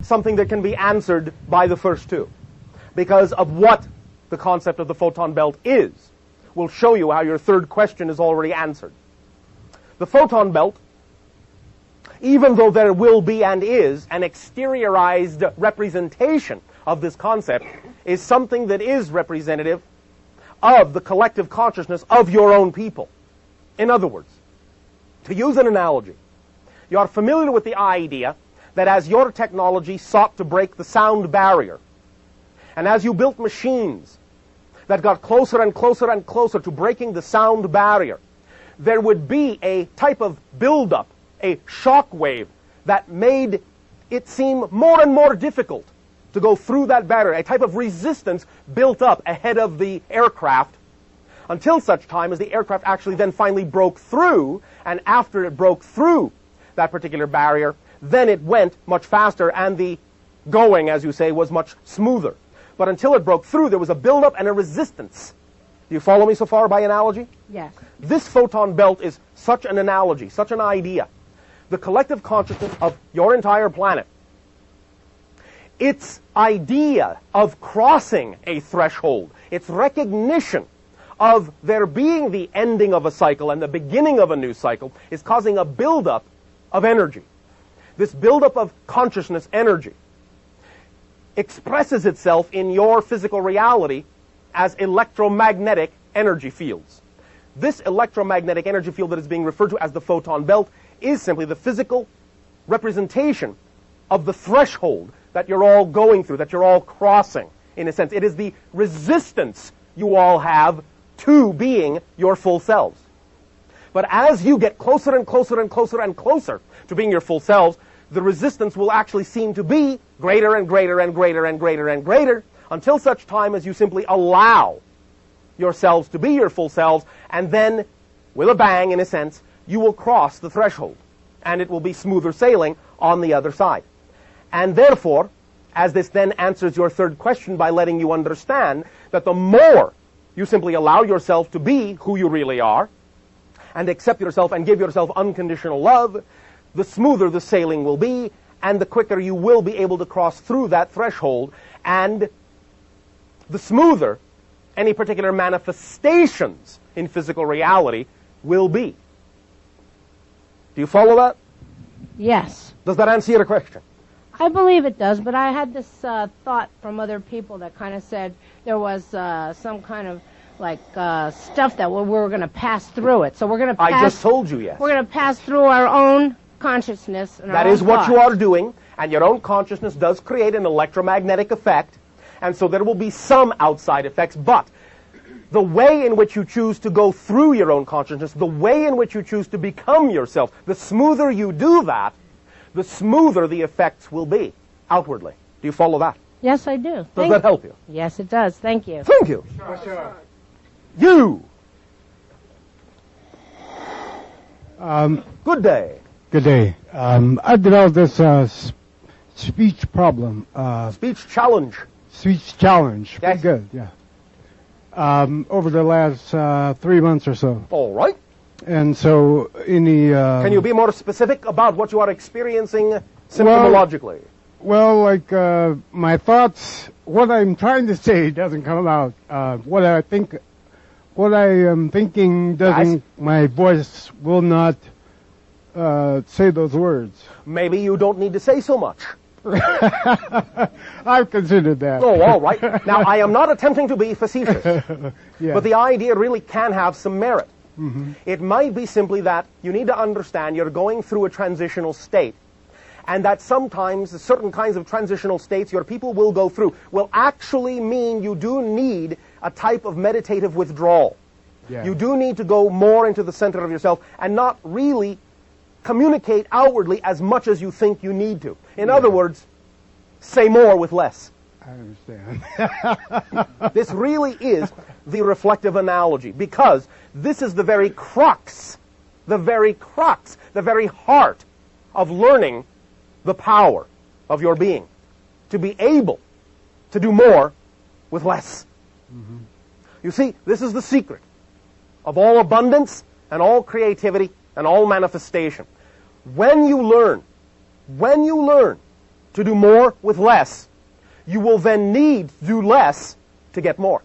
something that can be answered by the first two. Because of what the concept of the photon belt is, will show you how your third question is already answered. The photon belt, even though there will be and is an exteriorized representation of this concept, is something that is representative of the collective consciousness of your own people. In other words, to use an analogy, you are familiar with the idea that as your technology sought to break the sound barrier, and as you built machines that got closer and closer and closer to breaking the sound barrier, there would be a type of buildup, a shock wave that made it seem more and more difficult to go through that barrier, a type of resistance built up ahead of the aircraft until such time as the aircraft actually then finally broke through, and after it broke through that particular barrier, then it went much faster and the going, as you say, was much smoother. But until it broke through, there was a buildup and a resistance. Do you follow me so far by analogy? Yes. This photon belt is such an analogy, such an idea. The collective consciousness of your entire planet, its idea of crossing a threshold, its recognition of there being the ending of a cycle and the beginning of a new cycle, is causing a buildup of energy. This buildup of consciousness energy expresses itself in your physical reality as electromagnetic energy fields. This electromagnetic energy field that is being referred to as the photon belt is simply the physical representation of the threshold that you're all going through, that you're all crossing, in a sense. It is the resistance you all have to being your full selves. But as you get closer and closer and closer and closer to being your full selves, the resistance will actually seem to be greater and greater and greater and greater and greater until such time as you simply allow yourselves to be your full selves, and then, with a bang, in a sense, you will cross the threshold, and it will be smoother sailing on the other side. And therefore, as this then answers your third question by letting you understand that the more you simply allow yourself to be who you really are, and accept yourself and give yourself unconditional love, the smoother the sailing will be, and the quicker you will be able to cross through that threshold, and the smoother any particular manifestations in physical reality will be. Do you follow that? Yes. Does that answer your question? I believe it does, but I had this thought from other people that kind of said there was some kind of stuff that we're going to pass through it. So we're going to pass... I just told you, yes. We're going to pass through our own consciousness and that is what you are doing, and your own consciousness does create an electromagnetic effect, and so there will be some outside effects, but the way in which you choose to go through your own consciousness, the way in which you choose to become yourself, the smoother you do that, the smoother the effects will be outwardly. Do you follow that? Yes, I do. Does that help you? Yes, it does. Thank you. Thank you. Bashar. You. Good day. Good day. I developed this speech problem. Speech challenge. Speech challenge. Yes. Pretty good, yeah. Over the last 3 months or so. All right. And so in the... Can you be more specific about what you are experiencing symptomologically? Well, my thoughts, what I'm trying to say doesn't come out. What I am thinking doesn't, my voice will not say those words. Maybe you don't need to say so much. I've considered that. Oh, all right. Now, I am not attempting to be facetious, Yeah. but the idea really can have some merit. Mm-hmm. It might be simply that you need to understand you're going through a transitional state, and that sometimes certain kinds of transitional states your people will go through will actually mean you do need a type of meditative withdrawal. Yeah. You do need to go more into the center of yourself and not really communicate outwardly as much as you think you need to. In other words, say more with less. I understand. This really is the reflective analogy, because this is the very crux, the very heart of learning the power of your being, to be able to do more with less. Mm-hmm. You see, this is the secret of all abundance and all creativity and all manifestation. When you learn to do more with less, you will then need to do less to get more.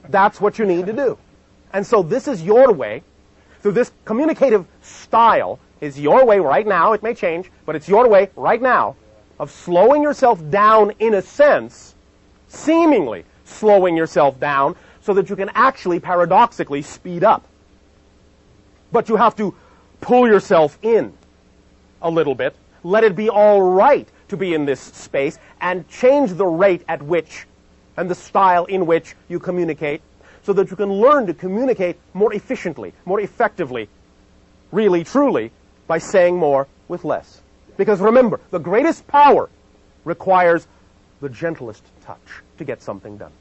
That's what you need to do. And so this is your way, through this communicative style, is your way right now. It may change, but it's your way right now of slowing yourself down in a sense, seemingly slowing yourself down, so that you can actually, paradoxically, speed up. But you have to pull yourself in a little bit, let it be all right to be in this space, and change the rate at which and the style in which you communicate, so that you can learn to communicate more efficiently, more effectively, really, truly, by saying more with less. Because remember, the greatest power requires the gentlest touch to get something done.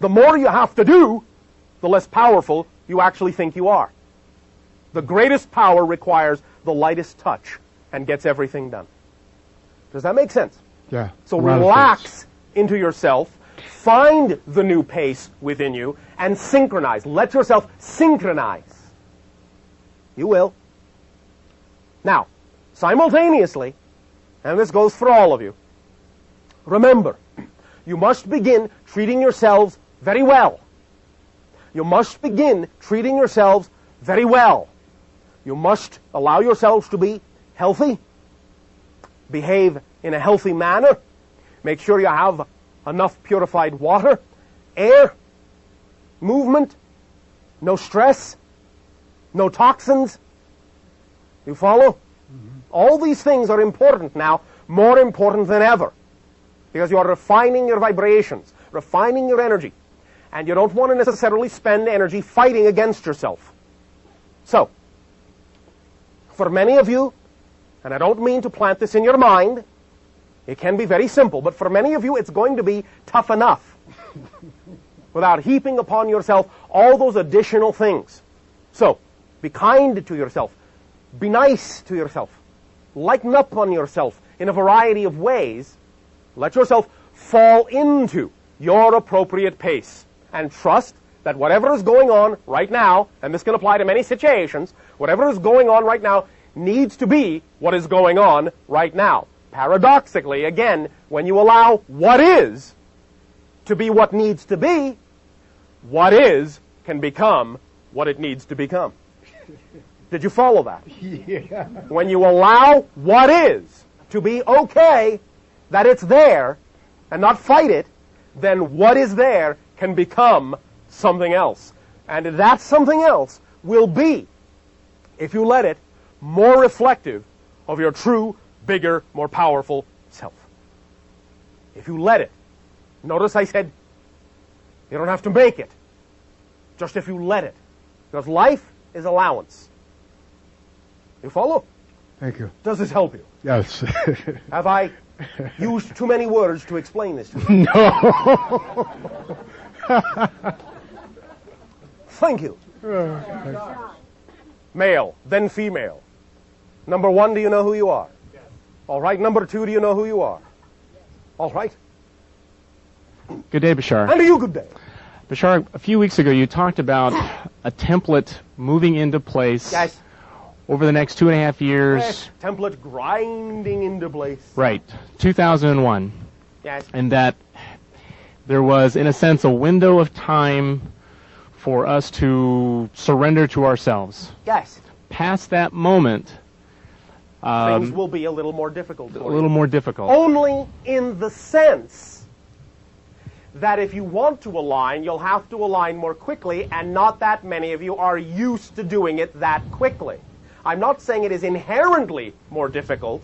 The more you have to do, the less powerful you actually think you are. The greatest power requires the lightest touch and gets everything done. Does that make sense? Yeah. So relax into yourself, find the new pace within you, and synchronize. Let yourself synchronize. You will. Now, simultaneously, and this goes for all of you, remember, you must begin treating yourselves very well. You must begin treating yourselves very well. You must allow yourselves to be healthy, behave in a healthy manner, make sure you have enough purified water, air, movement, no stress, no toxins. You follow? Mm-hmm. All these things are important now, more important than ever, because you are refining your vibrations, refining your energy, and you don't want to necessarily spend energy fighting against yourself. So, for many of you, and I don't mean to plant this in your mind, it can be very simple, but for many of you it's going to be tough enough without heaping upon yourself all those additional things. So, be kind to yourself. Be nice to yourself. Lighten up on yourself in a variety of ways. Let yourself fall into your appropriate pace and trust that whatever is going on right now, and this can apply to many situations, whatever is going on right now needs to be what is going on right now. Paradoxically, again, when you allow what is to be what needs to be, what is can become what it needs to become. Did you follow that? Yeah. When you allow what is to be okay, that it's there, and not fight it, then what is there can become something else. And that something else will be, if you let it, more reflective of your true, bigger, more powerful self. If you let it. Notice I said you don't have to make it, just if you let it. Because life is allowance. You follow? Thank you. Does this help you? Yes. Have I used too many words to explain this to you? No. Thank you. Male, then female. Number one, do you know who you are? Yes. All right. Number two, do you know who you are? Yes. All right. Good day, Bashar. And to you, good day. Bashar, a few weeks ago you talked about a template moving into place Yes. over the next 2.5 years. Yes. Template grinding into place. Right. 2001. Yes. And that there was, in a sense, a window of time for us to surrender to ourselves. Yes. Past that moment, things will be a little more difficult for you. a little more difficult. Only in the sense that if you want to align, you'll have to align more quickly, and not that many of you are used to doing it that quickly. I'm not saying it is inherently more difficult.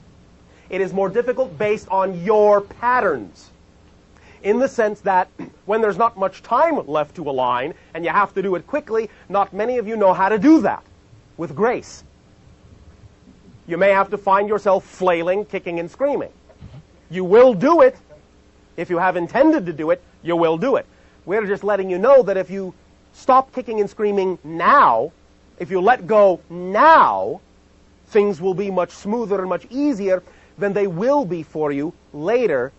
It is more difficult based on your patterns. In the sense that when there's not much time left to align, and you have to do it quickly, not many of you know how to do that with grace. You may have to find yourself flailing, kicking, and screaming. You will do it. If you have intended to do it, you will do it. We're just letting you know that if you stop kicking and screaming now, if you let go now, things will be much smoother and much easier than they will be for you later,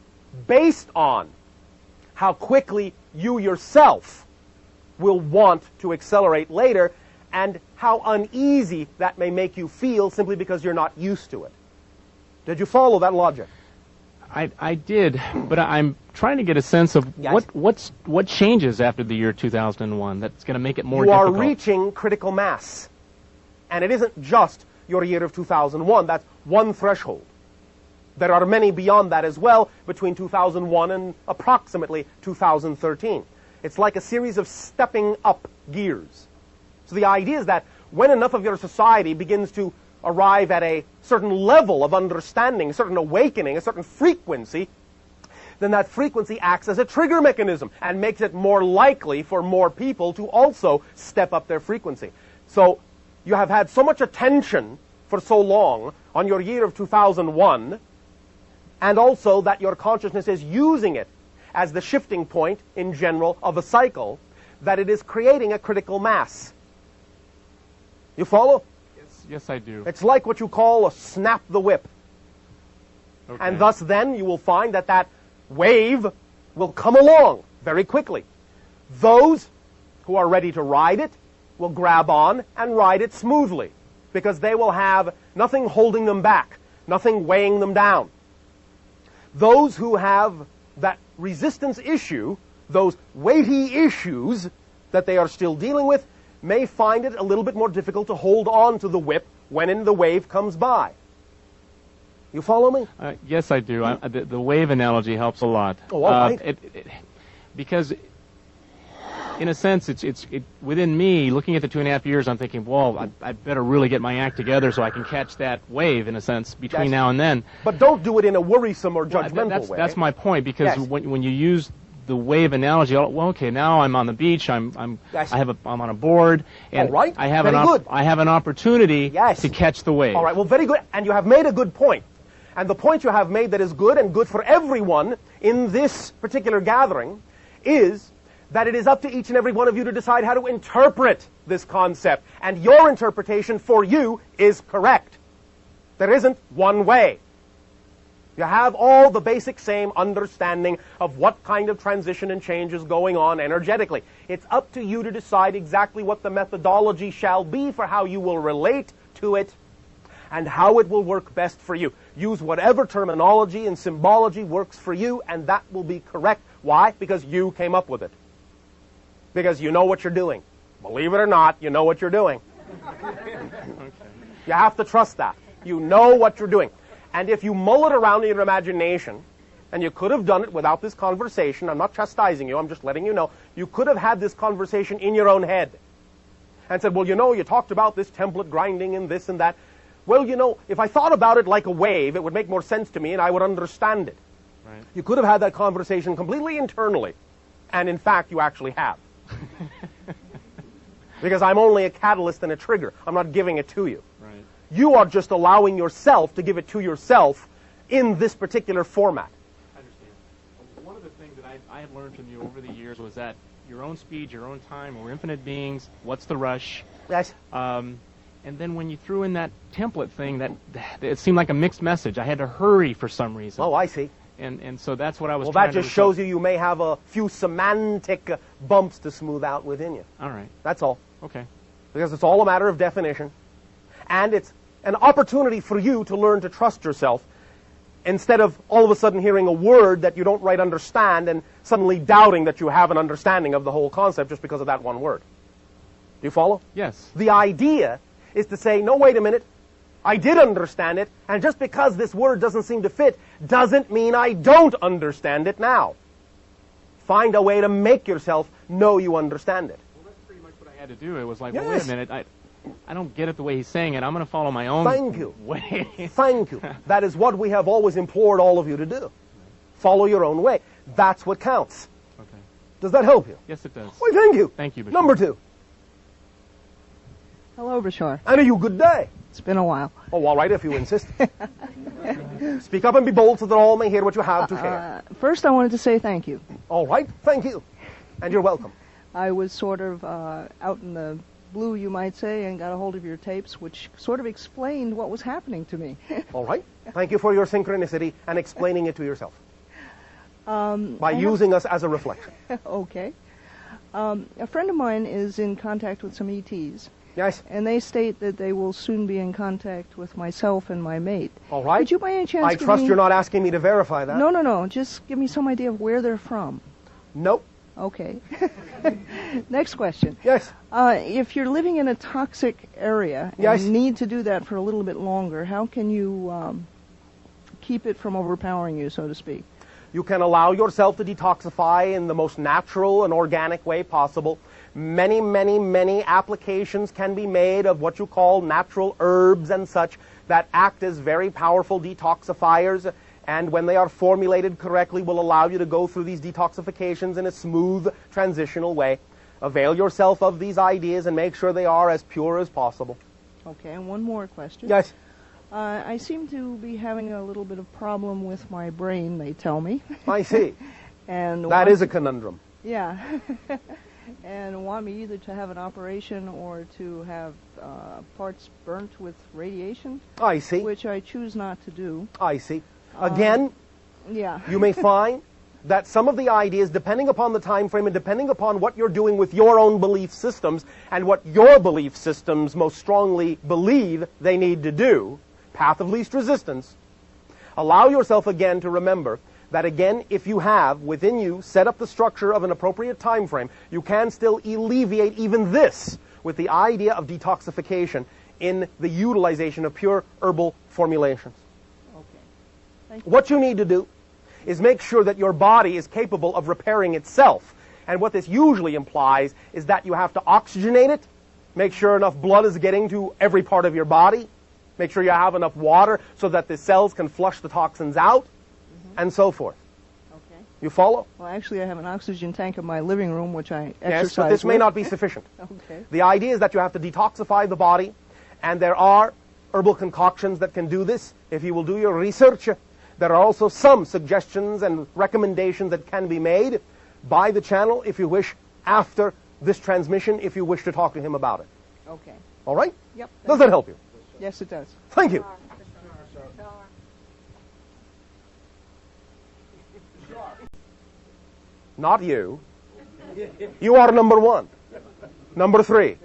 based on how quickly you yourself will want to accelerate later, and how uneasy that may make you feel simply because you're not used to it. Did you follow that logic? I did, but I'm trying to get a sense of Yes. what changes after the year 2001 that's going to make it more You are difficult. reaching critical mass. And it isn't just your year of 2001. That's one threshold. There are many beyond that as well, between 2001 and approximately 2013. It's like a series of stepping up gears. So the idea is that when enough of your society begins to arrive at a certain level of understanding, a certain awakening, a certain frequency, then that frequency acts as a trigger mechanism and makes it more likely for more people to also step up their frequency. So you have had so much attention for so long on your year of 2001, and also that your consciousness is using it as the shifting point in general of a cycle, that it is creating a critical mass. You follow? Yes, I do. It's like what you call a snap the whip. Okay. And thus then you will find that that wave will come along very quickly. Those who are ready to ride it will grab on and ride it smoothly, because they will have nothing holding them back, nothing weighing them down. Those who have that resistance issue, those weighty issues that they are still dealing with, may find it a little bit more difficult to hold on to the whip when the wave comes by. You follow me? Yes, I do. The wave analogy helps a lot. Oh, all right. Because, in a sense, it's within me, looking at the 2.5 years, I'm thinking, well, I better really get my act together so I can catch that wave, in a sense, between now and then. But don't do it in a worrisome or judgmental way. That's my point, because Yes. when you use the wave analogy, well, okay, now I'm on the beach, I'm Yes. I'm on a board, and All right. I have Very good. I have an opportunity Yes. to catch the wave. All right, well, very good. And you have made a good point. And the point you have made that is good and good for everyone in this particular gathering is that it is up to each and every one of you to decide how to interpret this concept. And your interpretation for you is correct. There isn't one way. You have all the basic same understanding of what kind of transition and change is going on energetically. It's up to you to decide exactly what the methodology shall be for how you will relate to it and how it will work best for you. Use whatever terminology and symbology works for you, and that will be correct. Why? Because you came up with it. Because you know what you're doing. Believe it or not, you know what you're doing. You have to trust that. You know what you're doing. And if you mull it around in your imagination, and you could have done it without this conversation, I'm not chastising you, I'm just letting you know, you could have had this conversation in your own head and said, well, you know, you talked about this template grinding and this and that. Well, you know, if I thought about it like a wave, it would make more sense to me and I would understand it. Right. You could have had that conversation completely internally, and in fact, you actually have. Because I'm only a catalyst and a trigger. I'm not giving it to you. Right. You are just allowing yourself to give it to yourself in this particular format. I understand. One of the things that I have learned from you over the years was that your own speed, your own time, we're infinite beings, what's the rush? Yes. And then when you threw in that template thing, that it seemed like a mixed message. I had to hurry for some reason. Oh, I see. And so that's what I was Well, trying that to just shows you may have a few semantic bumps to smooth out within you. All right. That's all. Okay. Because it's all a matter of definition. And it's an opportunity for you to learn to trust yourself instead of all of a sudden hearing a word that you don't right understand and suddenly doubting that you have an understanding of the whole concept just because of that one word. Do you follow? Yes. The idea is to say, no, wait a minute, I did understand it, and just because this word doesn't seem to fit doesn't mean I don't understand it now. Find a way to make yourself know you understand it. Well, that's pretty much what I had to do. It was like, Yes. well, wait a minute, I don't get it the way he's saying it. I'm going to follow my own Thank you. way. Thank you. That is what we have always implored all of you to do. Follow your own way. That's what counts. Okay. Does that help you? Yes, it does. Why, thank you. Thank you, Bashar. Number 2. Hello, Bashar. And a you good day. It's been a while. Oh, all right, if you insist. Speak up and be bold so that all may hear what you have to share. First, I wanted to say thank you. All right, thank you. And you're welcome. I was sort of out in the blue, you might say, and got a hold of your tapes, which sort of explained what was happening to me. All right. Thank you for your synchronicity and explaining it to yourself. By I have- using us as a reflection. Okay. A friend of mine is in contact with some ETs, Yes. And they state that they will soon be in contact with myself and my mate. All right. Could you by any chance I give trust me... you're not asking me to verify that. No. Just give me some idea of where they're from. Nope. Okay. Next question. Yes. If you're living in a toxic area and Yes. need to do that for a little bit longer, how can you keep it from overpowering you, so to speak? You can allow yourself to detoxify in the most natural and organic way possible. Many applications can be made of what you call natural herbs and such that act as very powerful detoxifiers, and when they are formulated correctly will allow you to go through these detoxifications in a smooth, transitional way. Avail yourself of these ideas and make sure they are as pure as possible. Okay, and one more question. Yes. I seem to be having a little bit of problem with my brain, they tell me. I see. And That is a conundrum. Yeah. And want me either to have an operation or to have parts burnt with radiation, I see. which I choose not to do. I see. Again, Yeah. you may find that some of the ideas, depending upon the time frame and depending upon what you're doing with your own belief systems and what your belief systems most strongly believe they need to do, path of least resistance, allow yourself again to remember that again, if you have within you set up the structure of an appropriate time frame, you can still alleviate even this with the idea of detoxification in the utilization of pure herbal formulations. Okay. Thank you. What you need to do is make sure that your body is capable of repairing itself. And what this usually implies is that you have to oxygenate it, make sure enough blood is getting to every part of your body, make sure you have enough water so that the cells can flush the toxins out, and so forth. Okay. You follow? Well, actually, I have an oxygen tank in my living room, which I exercise Yes, but this may with. not be sufficient. Okay. The idea is that you have to detoxify the body, and there are herbal concoctions that can do this. If you will do your research, there are also some suggestions and recommendations that can be made by the channel if you wish after this transmission, if you wish to talk to him about it. Okay. All right? Yep. Does that help you? Yes, it does. Thank you. Not you. You are number one. Number three.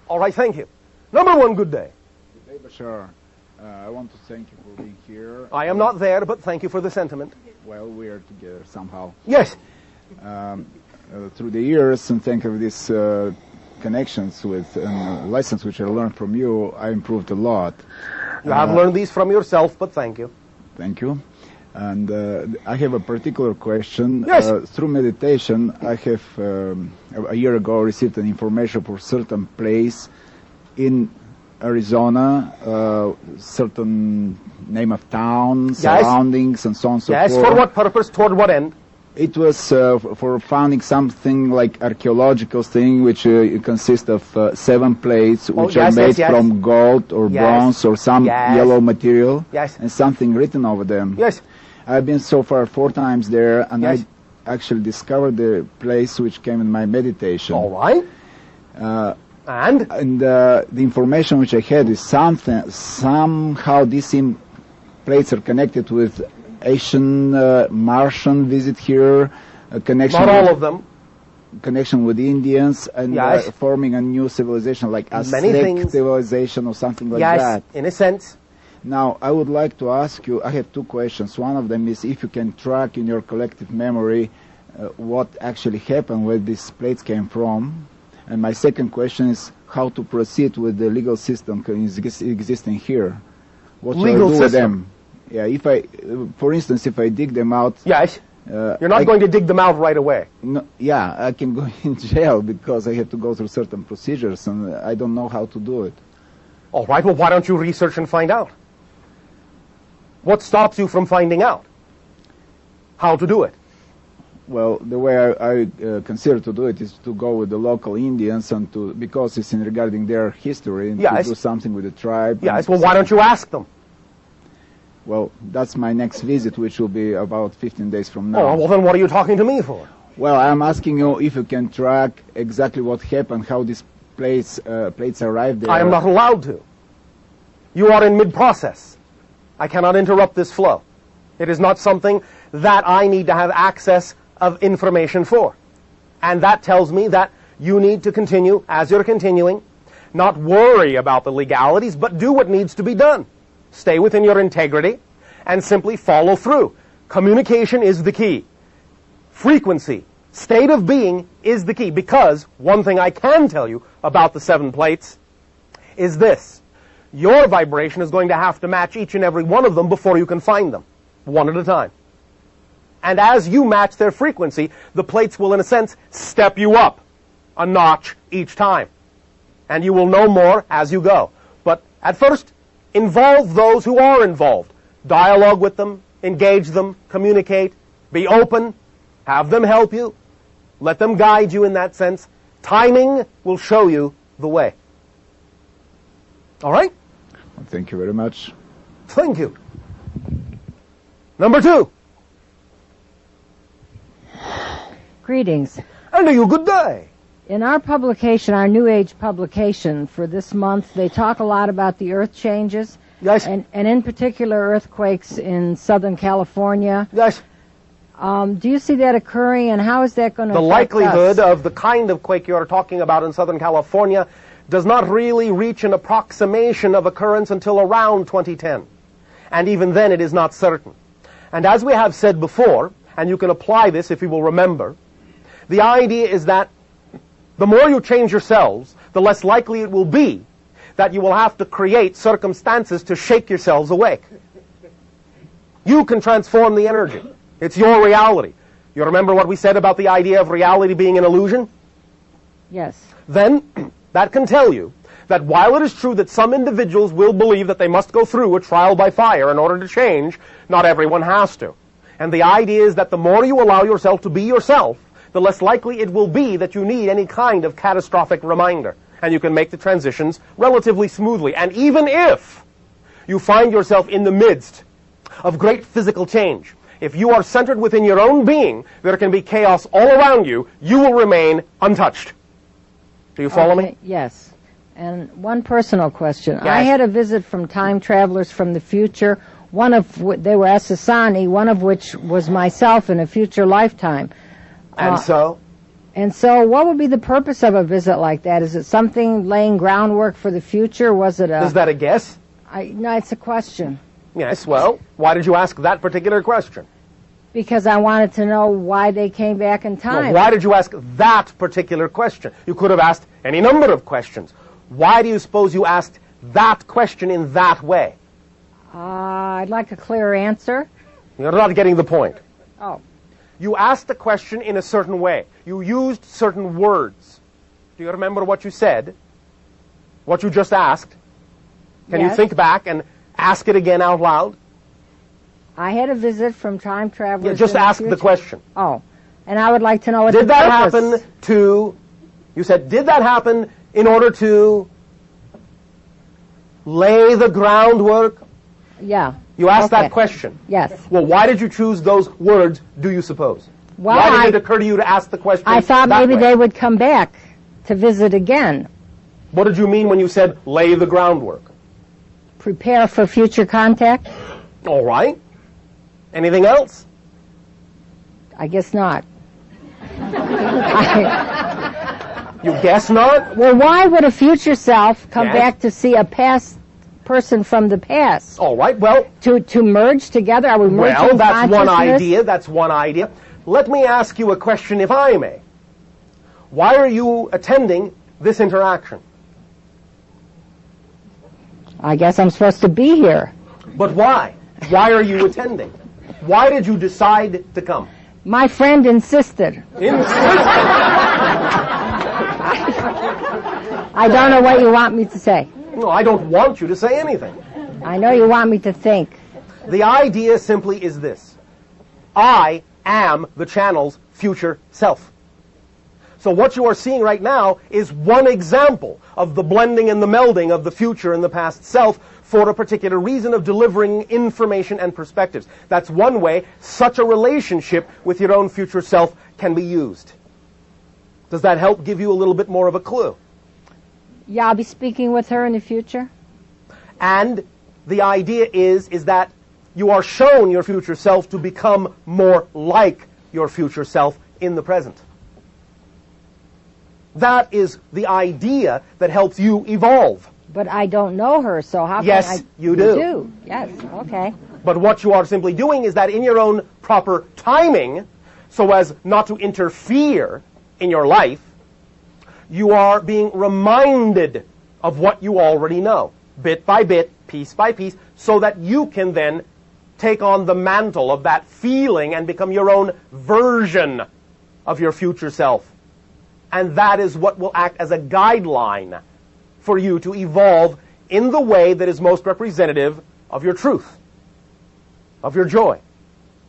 All right, thank you. Number one, good day. Good day, Bashar. I want to thank you for being here. I am not there, but thank you for the sentiment. Well, we are together somehow. Yes. Through the years, and thank you for these connections with lessons which I learned from you, I improved a lot. You have learned these from yourself, but thank you. Thank you. And I have a particular question. Yes. Through meditation, I have a year ago received an information for certain place in Arizona, certain name of town, Yes. surroundings, and so on and so Yes, forth. for what purpose, toward what end? It was for finding something like archaeological thing, which consists of 7 plates, which yes, are made yes, yes. from gold or Yes. bronze or some Yes. yellow material, Yes. and something written over them. Yes. I've been so far 4 times there, and Yes. I actually discovered the place which came in my meditation. All right. And? And the information which I had is somehow these plates are connected with Asian Martian visit here, a connection. Not all with, of them. Connection with Indians and Yes. forming a new civilization like Many Aztec things. civilization or something like Yes, that. in a sense. Now, I would like to ask you, I have 2 questions. One of them is if you can track in your collective memory what actually happened, where these plates came from. And my second question is how to proceed with the legal system existing here. What should Legal I do with system. them? Yeah, if I, for instance, if I dig them out, Yes. You're not going to dig them out right away. no, yeah, I can go in jail because I have to go through certain procedures, and I don't know how to do it. All right, well, why don't you research and find out? What stops you from finding out how to do it? Well, the way I consider to do it is to go with the local Indians and because it's in regarding their history, and Yes. to do something with the tribe. Yes, and well, why don't you ask them? Well, that's my next visit, which will be about 15 days from now. Oh, well, then what are you talking to me for? Well, I'm asking you if you can track exactly what happened, how these plates arrived there. I am not allowed to. You are in mid-process. I cannot interrupt this flow. It is not something that I need to have access of information for. And that tells me that You need to continue as you're continuing, not worry about the legalities, but do what needs to be done. Stay within your integrity and simply follow through. Communication is the key. Frequency, state of being is the key, because one thing I can tell you about the 7 plates is this. Your vibration is going to have to match each and every one of them before you can find them, one at a time. And as you match their frequency, the plates will, in a sense, step you up a notch each time. And you will know more as you go. But at first, involve those who are involved. Dialogue with them, engage them, communicate, be open, have them help you, let them guide you in that sense. Timing will show you the way. All right? Thank you very much. Thank you. Number 2. Greetings. And you good day. In our publication, our New Age publication for this month, they talk a lot about the earth changes. Yes. And in particular, earthquakes in Southern California. Yes. Do you see that occurring, and how is that going to The affect likelihood us? of the kind of quake you're talking about in Southern California does not really reach an approximation of occurrence until around 2010. And even then it is not certain. And as we have said before, and you can apply this if you will remember, the idea is that the more you change yourselves, the less likely it will be that you will have to create circumstances to shake yourselves awake. You can transform the energy. It's your reality. You remember what we said about the idea of reality being an illusion? Yes. Then that can tell you that while it is true that some individuals will believe that they must go through a trial by fire in order to change, not everyone has to. And the idea is that the more you allow yourself to be yourself, the less likely it will be that you need any kind of catastrophic reminder. And you can make the transitions relatively smoothly. And even if you find yourself in the midst of great physical change, if you are centered within your own being, there can be chaos all around you, you will remain untouched. Do you follow me? Yes. And one personal question. Yes. I had a visit from time travelers from the future. They were Asasani, one of which was myself in a future lifetime. And so? And so what would be the purpose of a visit like that? Is it something laying groundwork for the future? Was it a... Is that a guess? No, it's a question. Yes, well, why did you ask that particular question? Because I wanted to know why they came back in time. No, why did you ask that particular question? You could have asked any number of questions. Why do you suppose you asked that question in that way? I'd like a clear answer. You're not getting the point. Oh. You asked the question in a certain way. You used certain words. Do you remember what you said? What you just asked? Can you Yes. think back and ask it again out loud? I had a visit from time travelers. Yeah, just in ask future. the question. Oh. And I would like to know what Did the that purpose. happen to, you said, did that happen in order to lay the groundwork? Yeah. You asked Okay. that question. Yes. Well, why did you choose those words, do you suppose? Well, Why did it occur to you to ask the question I thought that maybe way? they would come back to visit again. What did you mean when you said lay the groundwork? Prepare for future contact? All right. Anything else? I guess not. You guess not? Well, why would a future self come Yes. back to see a past person from the past? All right, well, To merge together? Are we merging well, that's one consciousness? idea. That's one idea. Let me ask you a question, if I may. Why are you attending this interaction? I guess I'm supposed to be here. But why? Why are you attending? Why did you decide to come? My friend insisted. I don't know what you want me to say. No, I don't want you to say anything. I know you want me to think. The idea simply is this. I am the channel's future self. So what you are seeing right now is one example of the blending and the melding of the future and the past self for a particular reason of delivering information and perspectives. That's one way such a relationship with your own future self can be used. Does that help give you a little bit more of a clue? Yeah, I'll be speaking with her in the future. And the idea is that you are shown your future self to become more like your future self in the present. That is the idea that helps you evolve. But I don't know her, so how Yes, can I... you do. Yes, okay. But what you are simply doing is that in your own proper timing, so as not to interfere in your life, you are being reminded of what you already know, bit by bit, piece by piece, so that you can then take on the mantle of that feeling and become your own version of your future self. And that is what will act as a guideline for you to evolve in the way that is most representative of your truth, of your joy,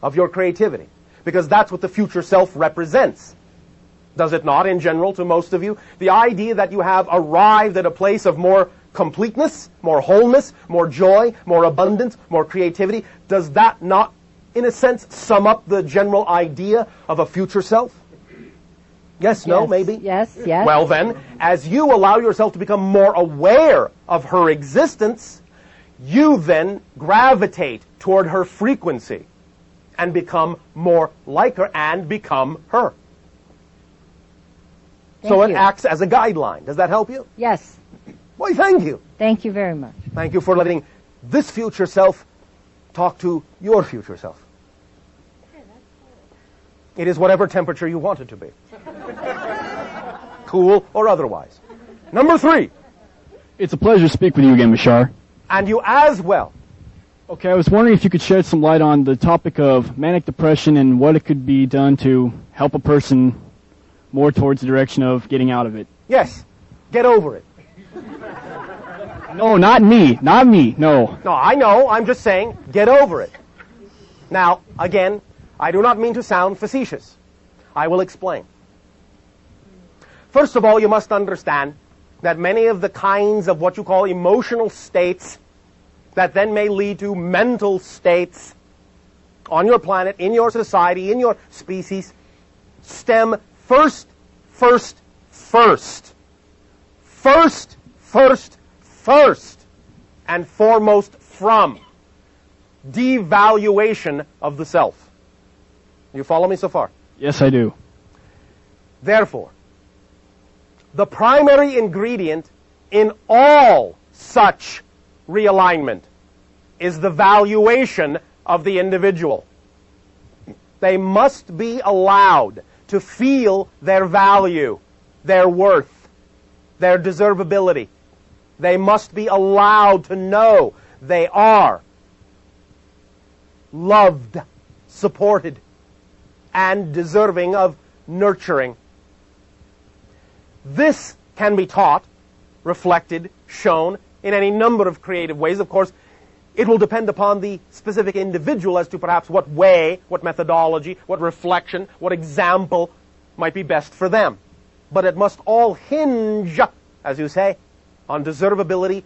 of your creativity. Because that's what the future self represents. Does it not, in general, to most of you? The idea that you have arrived at a place of more completeness, more wholeness, more joy, more abundance, more creativity, does that not, in a sense, sum up the general idea of a future self? Yes, no, maybe? Yes, yes. Well then, as you allow yourself to become more aware of her existence, you then gravitate toward her frequency and become more like her and become her. So it acts as a guideline. Does that help you? Yes. Why, thank you. Thank you very much. Thank you for letting this future self talk to your future self. It is whatever temperature you want it to be. Cool or otherwise. Number 3. It's a pleasure to speak with you again, Bashar. And you as well. Okay, I was wondering if you could shed some light on the topic of manic depression and what it could be done to help a person more towards the direction of getting out of it. Yes. Get over it. No, not me. Not me. No. No, I know. I'm just saying, get over it. Now, again, I do not mean to sound facetious. I will explain. First of all, you must understand that many of the kinds of what you call emotional states that then may lead to mental states on your planet, in your society, in your species, stem first, and foremost from devaluation of the self. You follow me so far? Yes, I do. Therefore, the primary ingredient in all such realignment is the valuation of the individual. They must be allowed to feel their value, their worth, their deservability. They must be allowed to know they are loved, supported, and deserving of nurturing. This can be taught, reflected, shown in any number of creative ways. Of course, it will depend upon the specific individual as to perhaps what way, what methodology, what reflection, what example might be best for them. But it must all hinge, as you say, on deservability,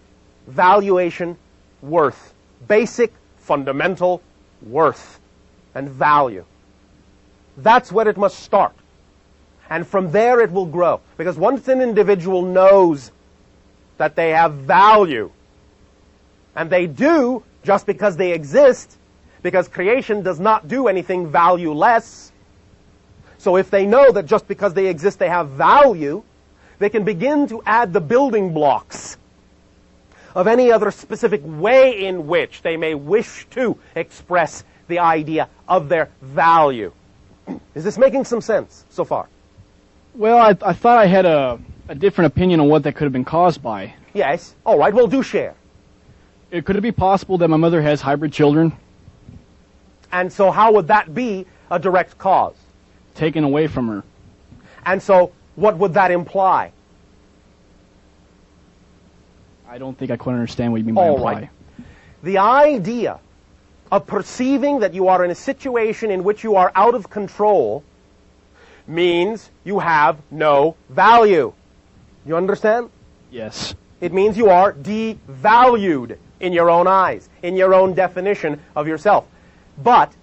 valuation, worth. Basic, fundamental worth and value. That's where it must start. And from there it will grow. Because once an individual knows that they have value, and they do just because they exist, because creation does not do anything valueless. So if they know that just because they exist they have value, they can begin to add the building blocks of any other specific way in which they may wish to express the idea of their value. Is this making some sense so far? Well, I thought I had a different opinion on what that could have been caused by. Yes. All right, well, do share. Could it be possible that my mother has hybrid children? And so how would that be a direct cause? Taken away from her. And so what would that imply? I don't think I quite understand what you mean by All imply. right. The idea of perceiving that you are in a situation in which you are out of control means you have no value. You understand? Yes. It means you are devalued in your own eyes, in your own definition of yourself. But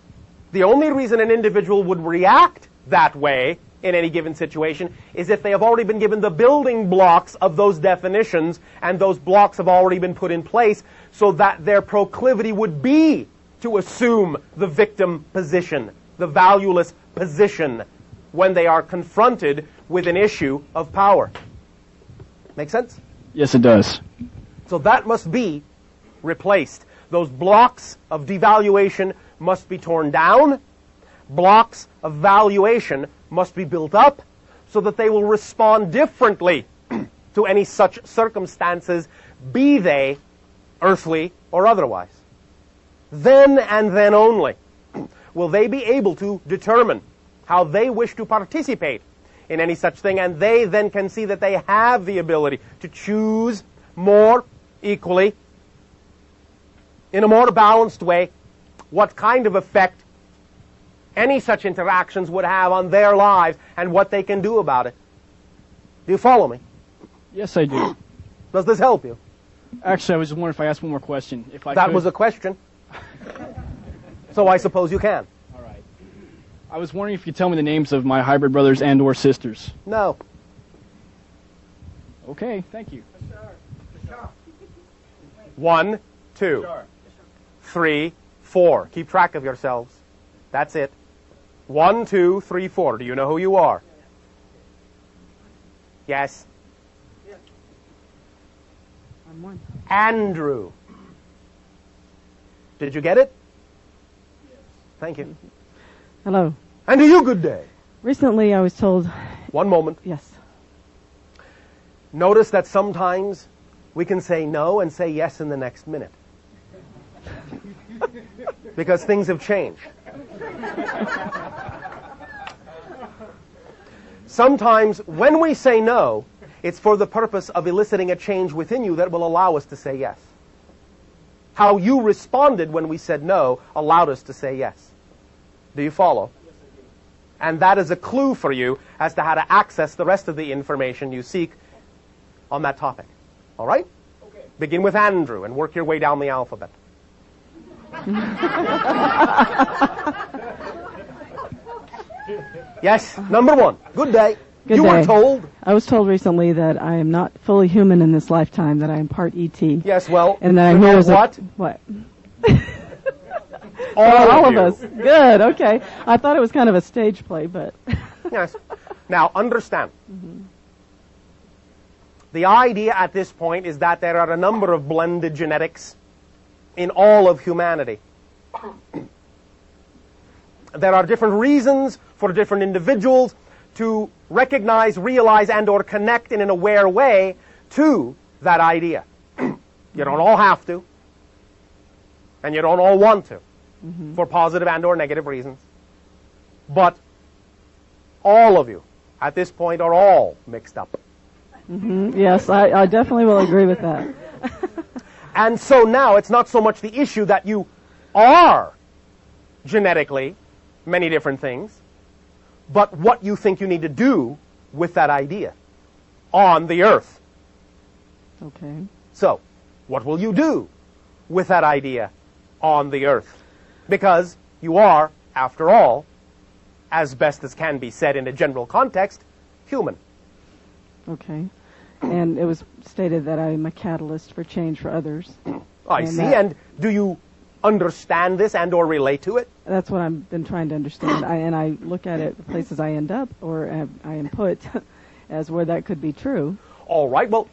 the only reason an individual would react that way in any given situation is if they have already been given the building blocks of those definitions, and those blocks have already been put in place so that their proclivity would be to assume the victim position, the valueless position, when they are confronted with an issue of power. Make sense? Yes, it does. So that must be replaced. Those blocks of devaluation must be torn down. Blocks of valuation must be built up so that they will respond differently to any such circumstances, be they earthly or otherwise. Then and then only will they be able to determine how they wish to participate in any such thing, and they then can see that they have the ability to choose more equally, in a more balanced way, what kind of effect any such interactions would have on their lives and what they can do about it. Do you follow me? Yes, I do. Does this help you? Actually, I was just wondering if I asked one more question. If I That could. was a question. So I suppose you can. All right. I was wondering if you could tell me the names of my hybrid brothers and/or sisters. No. Okay, thank you. 1, 2, 3, 4. Keep track of yourselves. That's it. 1, 2, 3, 4. Do you know who you are? Yes. I'm one. Andrew. Did you get it? Yes. Thank you. Hello. And to you, good day. Recently I was told, One moment. yes, Notice that sometimes we can say no and say yes in the next minute. Because things have changed. Sometimes when we say no, it's for the purpose of eliciting a change within you that will allow us to say yes. How you responded when we said no allowed us to say yes. Do you follow? And that is a clue for you as to how to access the rest of the information you seek on that topic. All right? Okay. Begin with Andrew and work your way down the alphabet. Yes, number 1. Good day. Good you day. were told. I was told recently that I am not fully human in this lifetime, that I am part ET. Yes, well, And that you I'm here know as what? What? All of you. us. Good, okay. I thought it was kind of a stage play, but... Yes. Now, understand. The idea at this point is that there are a number of blended genetics in all of humanity. There are different reasons for different individuals to recognize, realize, and or connect in an aware way to that idea. You don't all have to, and you don't all want to, for positive and or negative reasons. But all of you, at this point, are all mixed up. Yes, I definitely will agree with that. And so now it's not so much the issue that you are genetically many different things, but what you think you need to do with that idea on the earth. Okay. So, what will you do with that idea on the earth? Because you are, after all, as best as can be said in a general context, human. Okay. And it was stated that I am a catalyst for change for others. I And see. that- And do you understand this and or relate to it? That's what I've been trying to understand. And I look at it, the places I end up, or I am put, as where that could be true. All right. Well,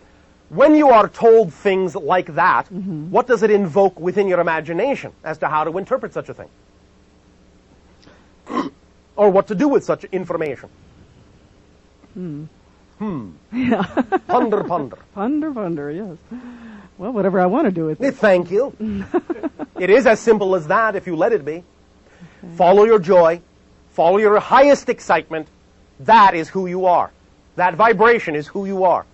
when you are told things like that, what does it invoke within your imagination as to how to interpret such a thing? Or what to do with such information? Yeah. Ponder, ponder. Ponder, yes. Well, whatever I want to do with it. Thank you. It is as simple as that if you let it be. Okay. Follow your joy. Follow your highest excitement. That is who you are. That vibration is who you are.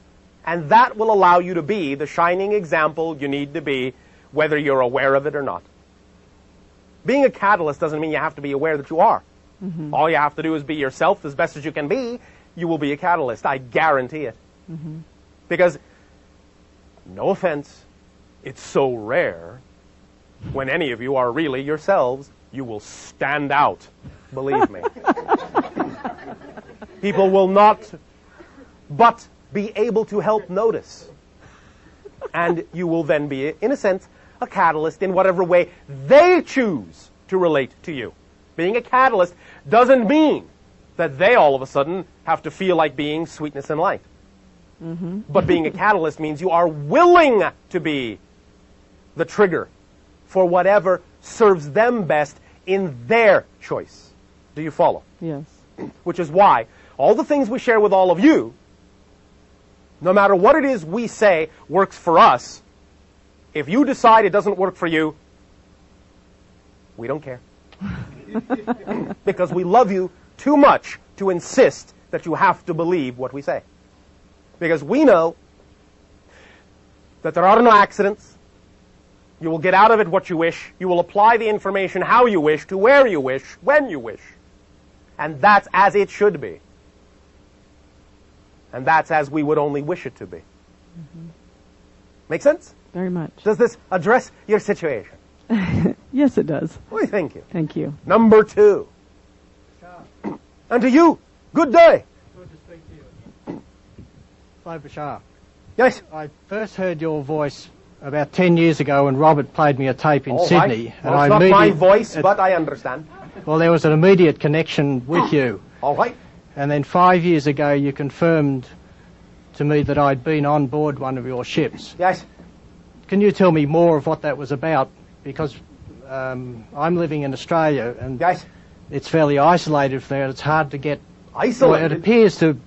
And that will allow you to be the shining example you need to be, whether you're aware of it or not. Being a catalyst doesn't mean you have to be aware that you are. All you have to do is be yourself as best as you can be. You will be a catalyst. I guarantee it. Because, no offense, it's so rare when any of you are really yourselves, you will stand out. Believe me. People will not but be able to help notice. And you will then be, in a sense, a catalyst in whatever way they choose to relate to you. Being a catalyst doesn't mean that they all of a sudden have to feel like being sweetness and light. But being a catalyst means you are willing to be the trigger for whatever serves them best in their choice. Do you follow? Yes. Which is why all the things we share with all of you, no matter what it is we say works for us, if you decide it doesn't work for you, we don't care. Because we love you too much to insist that you have to believe what we say. Because we know that there are no accidents. You will get out of it what you wish. You will apply the information how you wish, to where you wish, when you wish. And that's as it should be. And that's as we would only wish it to be. Make sense? Very much. Does this address your situation? Yes, it does. Well, thank you. Thank you. Number 2. And to you, good day. Good to speak to you. Hi, Bashar. Yes. I first heard your voice about 10 years ago when Robert played me a tape in Sydney. Right. Well, it's not my voice, but I understand. Well, there was an immediate connection with you. All right. And then 5 years ago you confirmed to me that I'd been on board one of your ships. Yes. Can you tell me more of what that was about? Because I'm living in Australia and yes. It's fairly isolated there. It's hard to get... Isolated? Well, it appears to...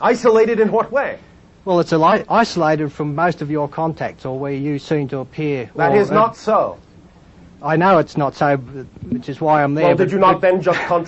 Isolated in what way? Well, it's isolated from most of your contacts, or where you seem to appear. That is not so. I know it's not so, which is why I'm there. Well, did you not then just contradict